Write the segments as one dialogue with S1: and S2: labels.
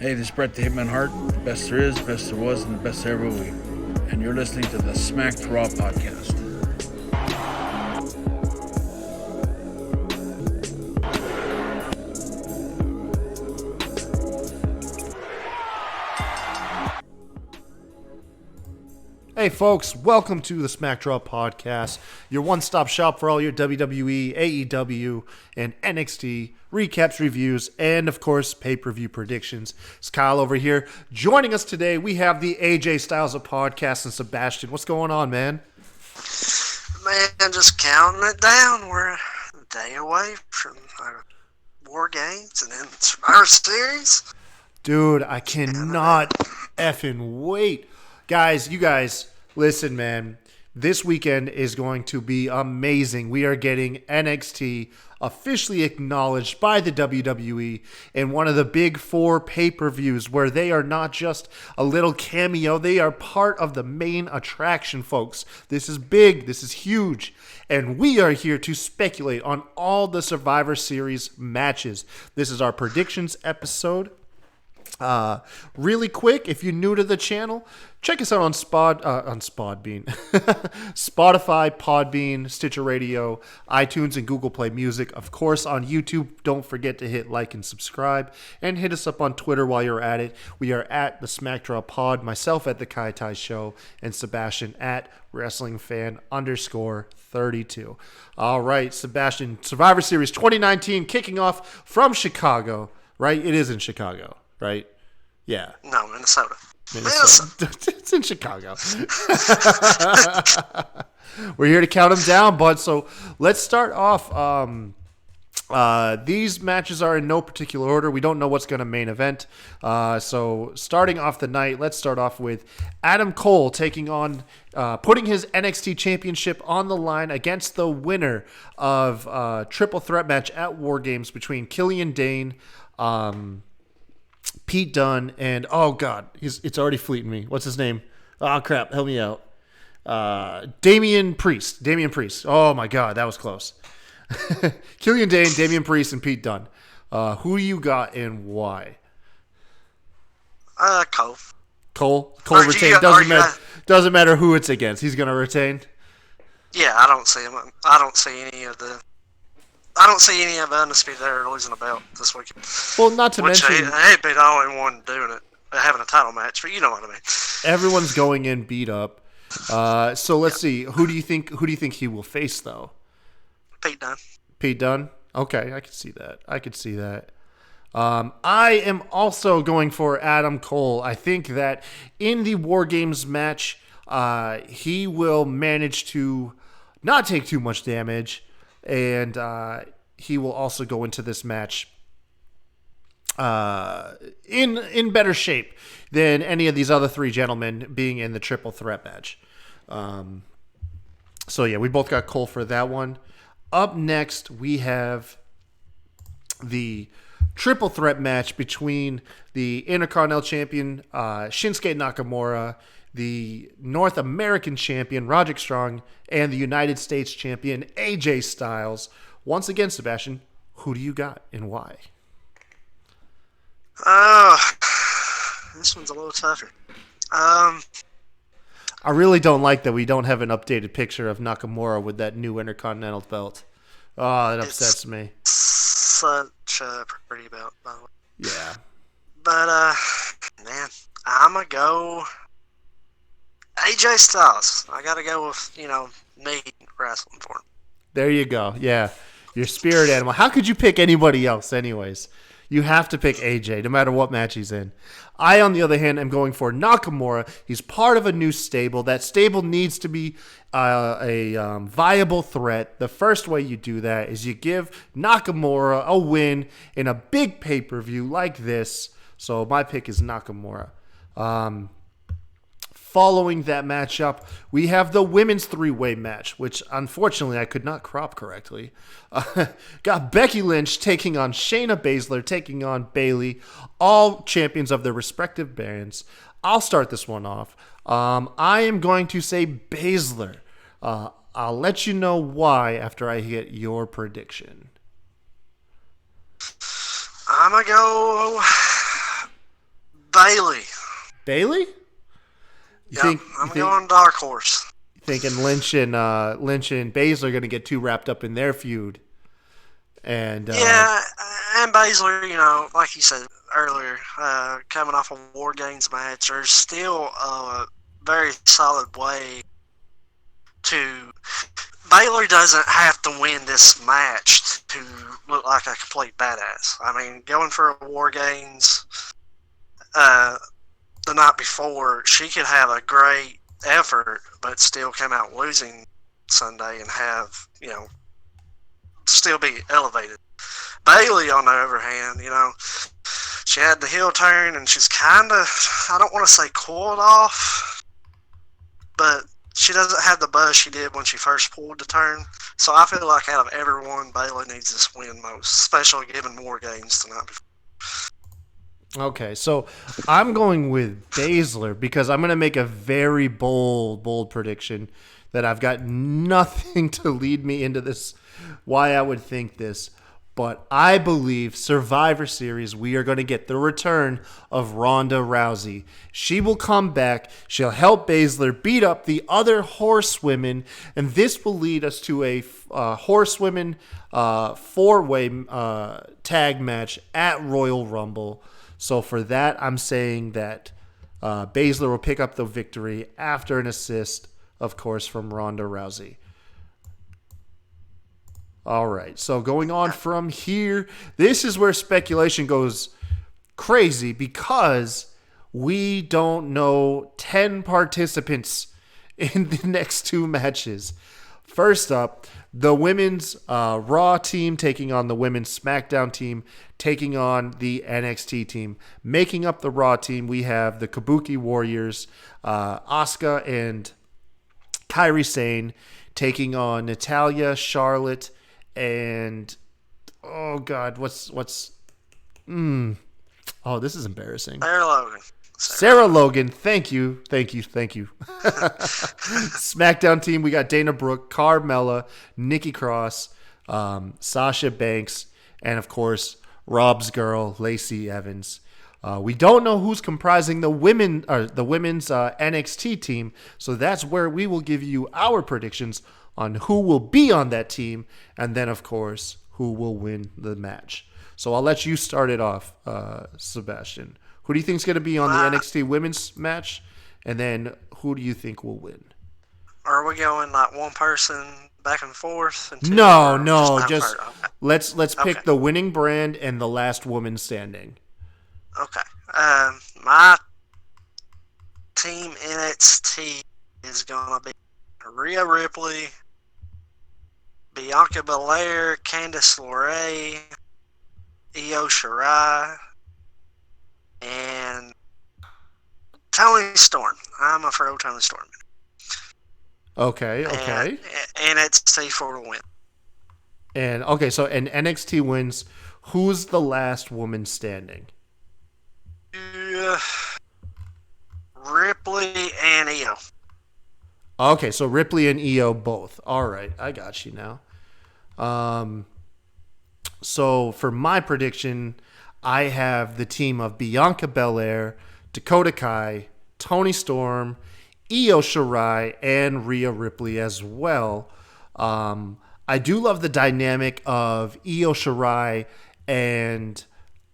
S1: Hey, this is Brett the Hitman Hart. Best there is, best there was, and the best there ever will be. And you're listening to the Smacked Raw podcast.
S2: Hey folks, welcome to the Smacked Raw podcast, your one-stop shop for all your WWE, AEW, and NXT recaps, reviews, and of course, pay-per-view predictions. It's Kyle over here. Joining us today, we have the AJ Styles of podcasts and Sebastian. What's going on, man?
S3: Man, just counting it down. We're a day away from our War Games and then Survivor Series.
S2: Dude, I cannot effing wait. Guys, you guys, listen, man. This weekend is going to be amazing. We are getting NXT officially acknowledged by the WWE in one of the big four pay-per-views where they are not just a little cameo. They are part of the main attraction, folks. This is big. This is huge. And we are here to speculate on all the Survivor Series matches. This is our predictions episode. Really quick, if you're new to the channel, check us out on Spotify, Podbean, Stitcher Radio, iTunes, and Google Play Music. Of course, on YouTube, don't forget to hit like and subscribe, and hit us up on Twitter while you're at it. We are at the SmackDraw Pod, myself at the Kai Tai Show, and Sebastian at WrestlingFan_32. All right, Sebastian, Survivor Series 2019 kicking off from Chicago, right? It is in Chicago. Right? Yeah.
S3: No, Minnesota.
S2: It's in Chicago. We're here to count them down, bud. So let's start off. These matches are in no particular order. We don't know what's going to main event. So starting off the night, let's start off with Adam Cole taking on, putting his NXT Championship on the line against the winner of triple threat match at War Games between Killian Dane, Pete Dunne, and oh god, it's already fleeting me. What's his name? Oh crap, help me out. Damian Priest. Oh my god, that was close. Killian Dane, Damian Priest, and Pete Dunne. Who you got and why?
S3: Cole.
S2: Cole retained. Doesn't matter who it's against. He's gonna retain.
S3: Yeah, I don't see him. I don't see any of the Undisputed Era losing a belt this weekend.
S2: Well, not to mention,
S3: he'd be the only one doing it, having a title match. But you know what I mean.
S2: Everyone's going in beat up. So let's see. Who do you think he will face though?
S3: Pete Dunne.
S2: Pete Dunne. Okay, I could see that. I am also going for Adam Cole. I think that in the War Games match, he will manage to not take too much damage. And he will also go into this match in better shape than any of these other three gentlemen being in the triple threat match. So yeah, we both got Cole for that one. Up next, we have the triple threat match between the Intercontinental Champion Shinsuke Nakamura, the North American Champion Roderick Strong, and the United States Champion AJ Styles. Once again, Sebastian, who do you got and why?
S3: This one's a little tougher.
S2: I really don't like that we don't have an updated picture of Nakamura with that new Intercontinental belt. Oh, that upsets me.
S3: Such a pretty belt, by the way.
S2: Yeah.
S3: But, man, I'm going to go AJ Styles. I got to go with, me wrestling for him.
S2: There you go. Yeah. Your spirit animal. How could you pick anybody else anyways? You have to pick AJ no matter what match he's in. I, on the other hand, am going for Nakamura. He's part of a new stable. That stable needs to be a viable threat. The first way you do that is you give Nakamura a win in a big pay-per-view like this. So my pick is Nakamura. Following that matchup, we have the women's three-way match, which unfortunately I could not crop correctly. Got Becky Lynch taking on Shayna Baszler, taking on Bayley, all champions of their respective brands. I'll start this one off. I am going to say Baszler. I'll let you know why after I hit your prediction.
S3: I'm going to go Bailey.
S2: Bailey?
S3: I'm going dark horse.
S2: Thinking Lynch and Baszler are going to get too wrapped up in their feud. And
S3: and Baszler, like you said earlier, coming off a War Games match, there's still a very solid way to. Baylor doesn't have to win this match to look like a complete badass. I mean, going for a War Games the night before, she could have a great effort, but still come out losing Sunday and have, still be elevated. Bailey, on the other hand, she had the heel turn and she's kind of, I don't want to say coiled off, but she doesn't have the buzz she did when she first pulled the turn. So I feel like out of everyone, Bailey needs this win most, especially given War Games tonight before.
S2: Okay, so I'm going with Baszler because I'm going to make a very bold prediction that I've got nothing to lead me into this, why I would think this. But I believe Survivor Series, we are going to get the return of Ronda Rousey. She will come back. She'll help Baszler beat up the other horsewomen. And this will lead us to a horsewomen four-way tag match at Royal Rumble. So for that, I'm saying that Baszler will pick up the victory after an assist, of course, from Ronda Rousey. All right, so going on from here, this is where speculation goes crazy because we don't know 10 participants in the next two matches. First up, the women's Raw team taking on the women's SmackDown team, taking on the NXT team. Making up the Raw team, we have the Kabuki Warriors, Asuka and Kairi Sane, taking on Natalya, Charlotte, and oh god, what's this is embarrassing. Sarah Logan, thank you. SmackDown team, we got Dana Brooke, Carmella, Nikki Cross, Sasha Banks, and of course Rob's girl Lacey Evans. We don't know who's comprising the women's NXT team, so that's where we will give you our predictions on who will be on that team, and then, of course, who will win the match. So I'll let you start it off, Sebastian. Who do you think is going to be on the NXT women's match, and then who do you think will win?
S3: Are we going like one person back and forth?
S2: No, just let's pick the winning brand and the last woman standing.
S3: Okay. My team NXT is going to be Rhea Ripley, Bianca Belair, Candice LeRae, Io Shirai, and Toni Storm. I'm a throw Toni Storm.
S2: Okay.
S3: And NXT for the win.
S2: And okay, so and NXT wins. Who's the last woman standing?
S3: Ripley and Io.
S2: Okay, so Ripley and Io both. All right, I got you now. So for my prediction, I have the team of Bianca Belair, Dakota Kai, Toni Storm, Io Shirai, and Rhea Ripley as well. I do love the dynamic of Io Shirai and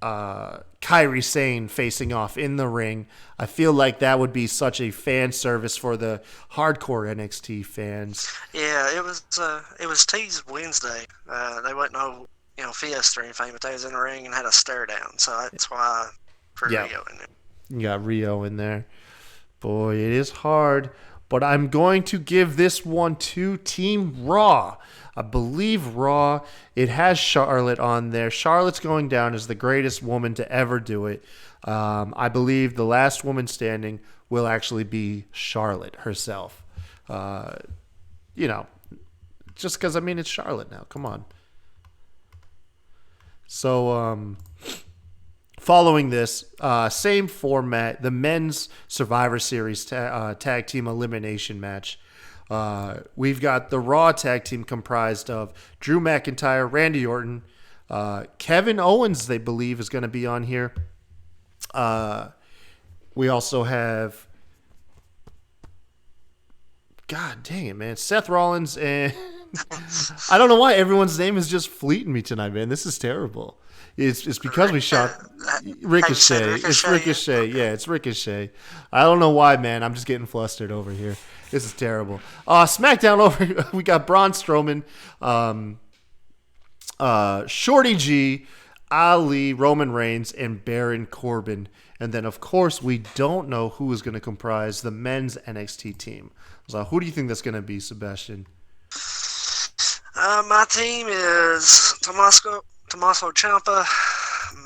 S2: Kairi Sane facing off in the ring. I feel like that would be such a fan service for the hardcore NXT fans.
S3: Yeah, it was teased Wednesday. They wasn't no fist or anything, but they was in the ring and had a stare down. So that's why I put Rio in there.
S2: You got Rio in there. Boy, it is hard, but I'm going to give this one to Team Raw. I believe Raw, it has Charlotte on there. Charlotte's going down as the greatest woman to ever do it. I believe the last woman standing will actually be Charlotte herself. Just because, it's Charlotte now. Come on. So, following this, same format, the men's Survivor Series tag team elimination match. We've got the Raw tag team comprised of Drew McIntyre, Randy Orton, Kevin Owens, they believe, is going to be on here. We also have, God dang it, man, Seth Rollins and I don't know why everyone's name is just fleeting me tonight, man. This is terrible. It's because we shot Ricochet. It's Ricochet. Yeah, it's Ricochet. I don't know why, man. I'm just getting flustered over here. This is terrible. SmackDown over. We got Braun Strowman, Shorty G, Ali, Roman Reigns, and Baron Corbin. And then, of course, we don't know who is going to comprise the men's NXT team. So who do you think that's going to be, Sebastian?
S3: My team is Tommaso Ciampa,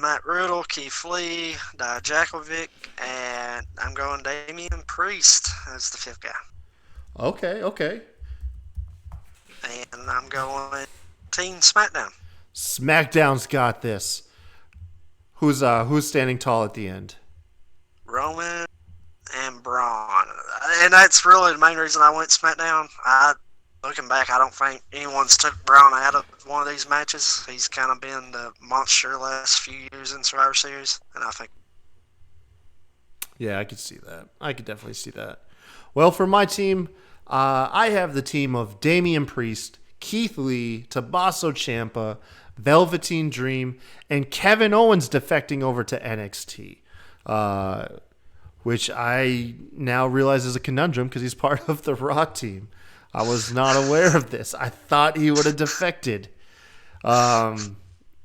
S3: Matt Riddle, Keith Lee, Dijakovic, and I'm going Damian Priest as the fifth guy.
S2: Okay.
S3: And I'm going Team SmackDown.
S2: SmackDown's got this. Who's standing tall at the end?
S3: Roman and Braun. And that's really the main reason I went SmackDown. Looking back, I don't think anyone's took Braun out of one of these matches. He's kind of been the monster last few years in Survivor Series, and I think.
S2: Yeah, I could see that. I could definitely see that. Well, for my team, I have the team of Damian Priest, Keith Lee, Tommaso Ciampa, Velveteen Dream, and Kevin Owens defecting over to NXT, which I now realize is a conundrum because he's part of the Raw team. I was not aware of this. I thought he would have defected. Oh,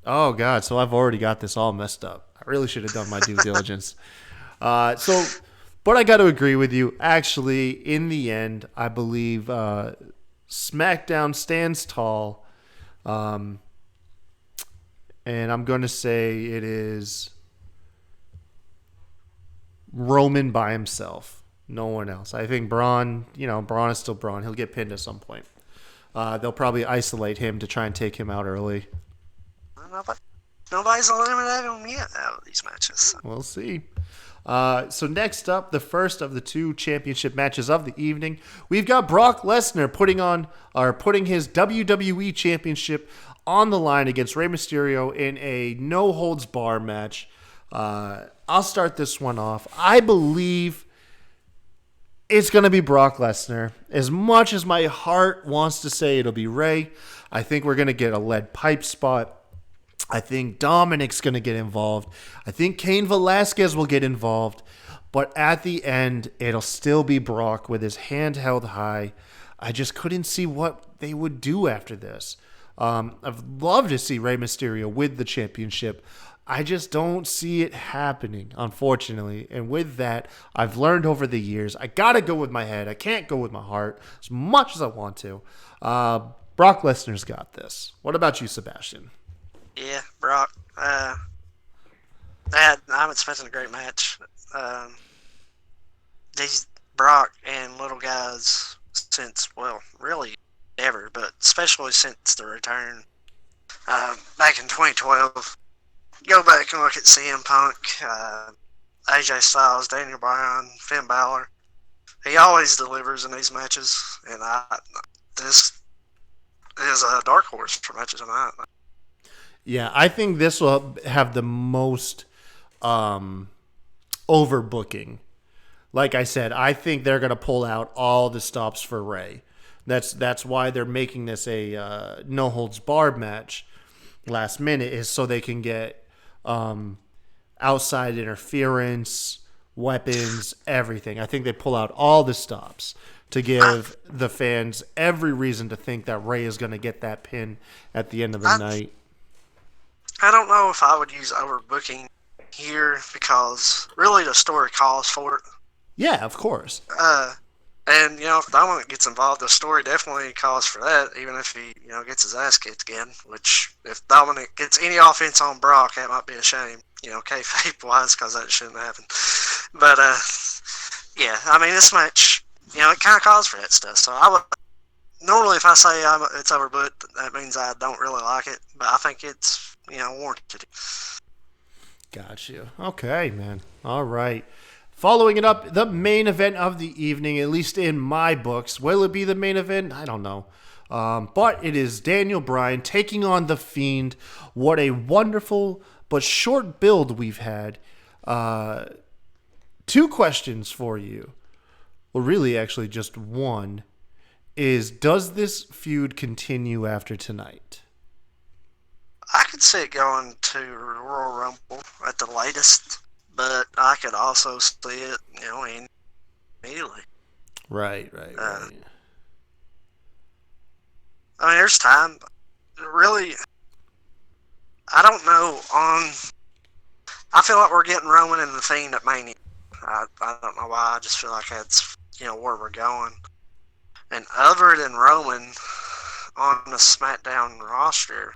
S2: God. So I've already got this all messed up. I really should have done my due diligence. But I got to agree with you. Actually, in the end, I believe SmackDown stands tall. And I'm going to say it is Roman by himself. No one else. I think Braun is still Braun. He'll get pinned at some point. They'll probably isolate him to try and take him out early.
S3: Nobody's eliminated him yet out of these matches.
S2: We'll see. So next up, the first of the two championship matches of the evening, we've got Brock Lesnar putting his WWE Championship on the line against Rey Mysterio in a no-holds-bar match. I'll start this one off. I believe it's going to be Brock Lesnar. As much as my heart wants to say it'll be Rey, I think we're going to get a lead pipe spot. I think Dominic's going to get involved. I think Cain Velasquez will get involved. But at the end, it'll still be Brock with his hand held high. I just couldn't see what they would do after this. I'd love to see Rey Mysterio with the championship. I just don't see it happening, unfortunately. And with that, I've learned over the years, I got to go with my head. I can't go with my heart as much as I want to. Brock Lesnar's got this. What about you, Sebastian?
S3: Yeah, Brock. I'm expecting a great match. These Brock and little guys since, well, really ever, but especially since the return back in 2012. Go back and look at CM Punk, AJ Styles, Daniel Bryan, Finn Balor. He always delivers in these matches, and this is a dark horse for matches tonight.
S2: Yeah, I think this will have the most overbooking. Like I said, I think they're going to pull out all the stops for Rey. That's why they're making this a no-holds-barred match last minute, is so they can get outside interference, weapons, everything. I think they pull out all the stops to give the fans every reason to think that Rey is going to get that pin at the end of the night.
S3: I don't know if I would use overbooking here because really the story calls for it.
S2: Yeah, of course.
S3: And, if Dominic gets involved, the story definitely calls for that, even if he, gets his ass kicked again, which if Dominic gets any offense on Brock, that might be a shame, kayfabe-wise, because that shouldn't happen. But, yeah, I mean, this match, it kind of calls for that stuff. So I would, normally if I say it's overbooked, that means I don't really like it, but I think it's, warranted.
S2: Got you. Okay, man. All right. Following it up, the main event of the evening, at least in my books. Will it be the main event? I don't know. But it is Daniel Bryan taking on The Fiend. What a wonderful but short build we've had. 2 questions for you. Well, really, actually, just one is: does this feud continue after tonight?
S3: I could see it going to Royal Rumble at the latest, but I could also see it, immediately.
S2: Right.
S3: I mean, there's time. Really, I don't know. I feel like we're getting Roman and the Fiend at Mania. I don't know why. I just feel like that's where we're going. And other than Roman on the SmackDown roster,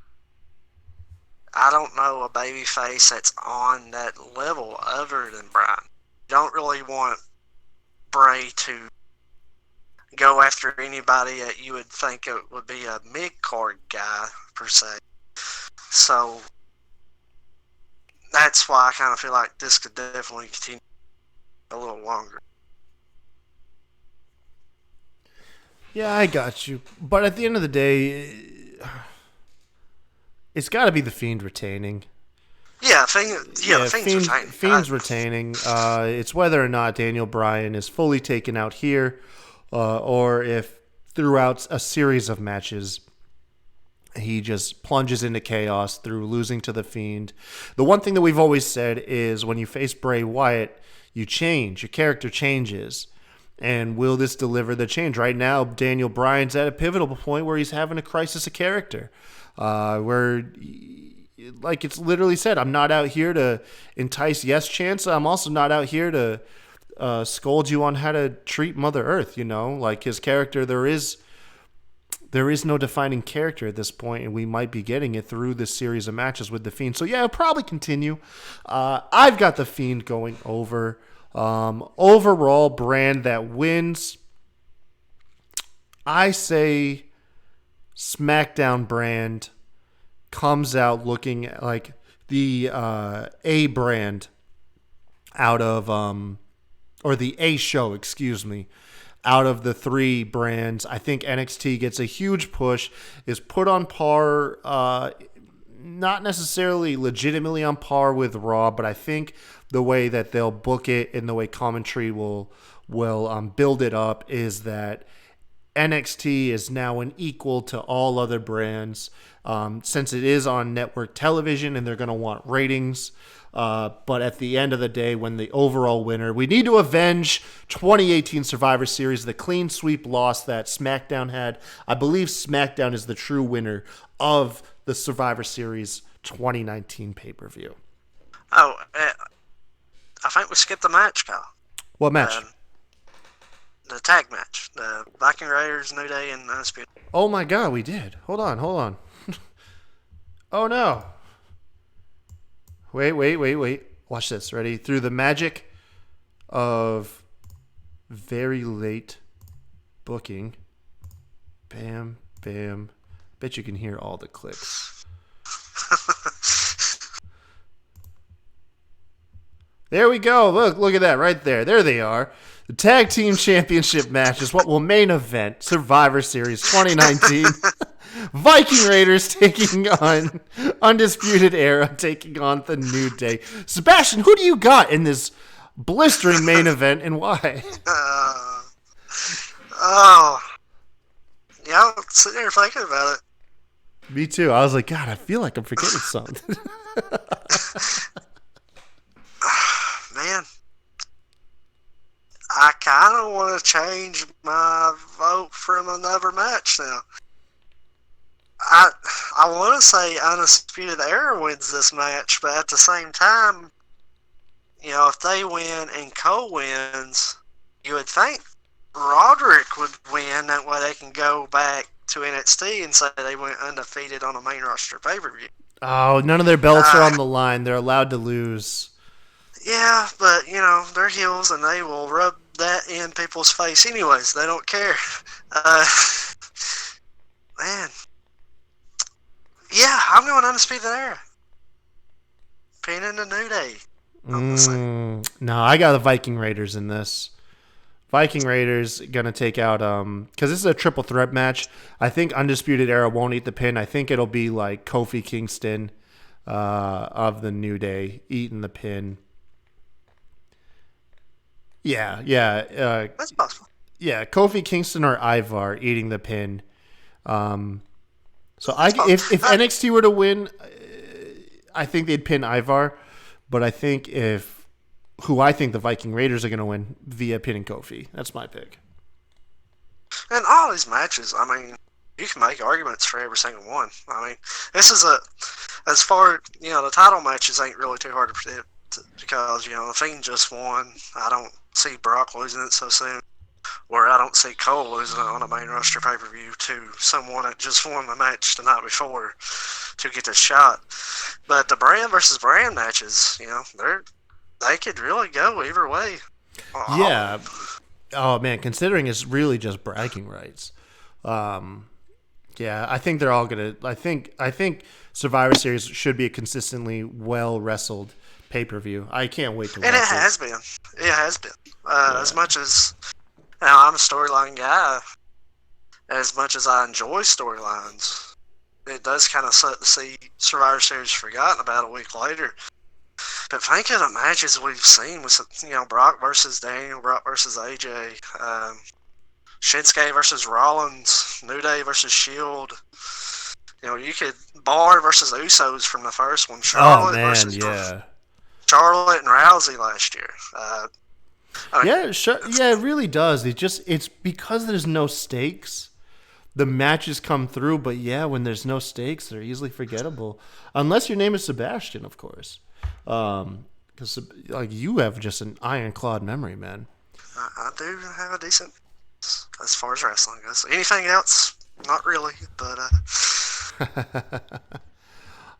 S3: I don't know a babyface that's on that level other than Bryan. You don't really want Bray to go after anybody that you would think it would be a mid-card guy, per se. So that's why I kind of feel like this could definitely continue a little longer.
S2: Yeah, I got you. But at the end of the day, it's got to be the Fiend retaining.
S3: The Fiend's retaining.
S2: Fiend's retaining. It's whether or not Daniel Bryan is fully taken out here, or if throughout a series of matches he just plunges into chaos through losing to the Fiend. The one thing that we've always said is when you face Bray Wyatt, you change. Your character changes. And will this deliver the change? Right now, Daniel Bryan's at a pivotal point where he's having a crisis of character. Where, like it's literally said, I'm not out here to entice yes chance. I'm also not out here to scold you on how to treat Mother Earth, Like his character, there is no defining character at this point, and we might be getting it through this series of matches with the Fiend. So yeah, it'll probably continue. I've got the Fiend going over. Overall brand that wins, I say SmackDown brand comes out looking like the A brand out of or the A show, excuse me, out of the 3 brands. I think NXT gets a huge push, is put on par, not necessarily legitimately on par with Raw, but I think the way that they'll book it and the way commentary will build it up is that NXT is now an equal to all other brands, since it is on network television and they're going to want ratings. But at the end of the day, when the overall winner, we need to avenge 2018 Survivor Series, the clean sweep loss that SmackDown had. I believe SmackDown is the true winner of the Survivor Series 2019 pay-per-view.
S3: Oh, I think we skipped the match, pal.
S2: What match?
S3: The tag match. The Viking Raiders, New Day, and Undisputed.
S2: Oh my God, we did. Hold on. Oh no. Wait. Watch this. Ready? Through the magic of very late booking. Bam, bam. Bet you can hear all the clicks. There we go. Look at that right there. There they are. The Tag Team Championship match is what will main event Survivor Series 2019. Viking Raiders taking on Undisputed Era, taking on the New Day. Sebastian, who do you got in this blistering main event and why?
S3: Yeah, I'm sitting here thinking about it.
S2: Me too. I was like, God, I feel like I'm forgetting something.
S3: Man, I kind of want to change my vote from another match now. I want to say Undisputed Era wins this match, but at the same time, if they win and Cole wins, you would think Roderick would win. That way they can go back to NXT and say they went undefeated on a main roster pay-per-view.
S2: Oh, none of their belts are on the line. They're allowed to lose.
S3: Yeah, but, they're heels and they will rub that in people's face anyways. They don't care. Man. Yeah, I'm going Undisputed Era. Pinning the New Day.
S2: No, I got the Viking Raiders in this. Viking Raiders going to take out, because this is a triple threat match. I think Undisputed Era won't eat the pin. I think it'll be like Kofi Kingston of the New Day eating the pin. Yeah.
S3: That's possible.
S2: Yeah, Kofi Kingston or Ivar eating the pin. So if NXT were to win, I think they'd pin Ivar, but I think I think the Viking Raiders are going to win via pinning Kofi. That's my pick.
S3: And all these matches, I mean, you can make arguments for every single one. I mean, this is as far, the title matches ain't really too hard to predict because, the Fiend just won. I don't see Brock losing it so soon. Or I don't see Cole losing it on a main roster pay-per-view to someone that just won the match the night before to get the shot. But the brand versus brand matches, they could really go either way.
S2: Yeah. Oh, man, considering it's really just bragging rights. Yeah, I think they're all going to – I think Survivor Series should be a consistently well-wrestled pay-per-view. I can't wait to watch it.
S3: And it has been. It has been. As much as – now, I'm a storyline guy. As much as I enjoy storylines, it does kind of suck to see Survivor Series forgotten about a week later. But think of the matches we've seen with, Brock versus Daniel, Brock versus AJ, Shinsuke versus Rollins, New Day versus Shield. You could Bar versus Usos from the first one. Charlotte versus Charlotte and Rousey last year.
S2: Yeah, sure. Yeah, it really does. It's because there's no stakes. The matches come through, but yeah, when there's no stakes, they're easily forgettable. Unless your name is Sebastian, of course. Because you have just an ironclad memory, man.
S3: I do have a decent as far as wrestling goes. Anything else? Not really, but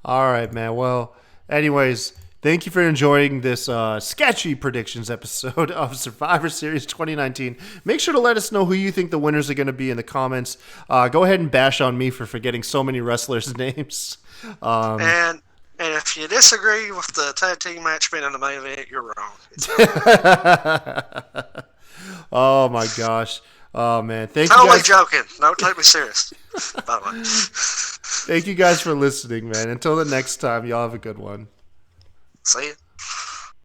S2: All right, man. Well, anyways, thank you for enjoying this sketchy predictions episode of Survivor Series 2019. Make sure to let us know who you think the winners are going to be in the comments. Go ahead and bash on me for forgetting so many wrestlers' names.
S3: And if you disagree with the tag team match being in the main event, you're wrong.
S2: Oh, my gosh. Oh, man. Thank
S3: totally
S2: you guys.
S3: Joking. Don't take me serious. Bye-bye.
S2: Thank you guys for listening, man. Until the next time, y'all have a good one.
S3: See you.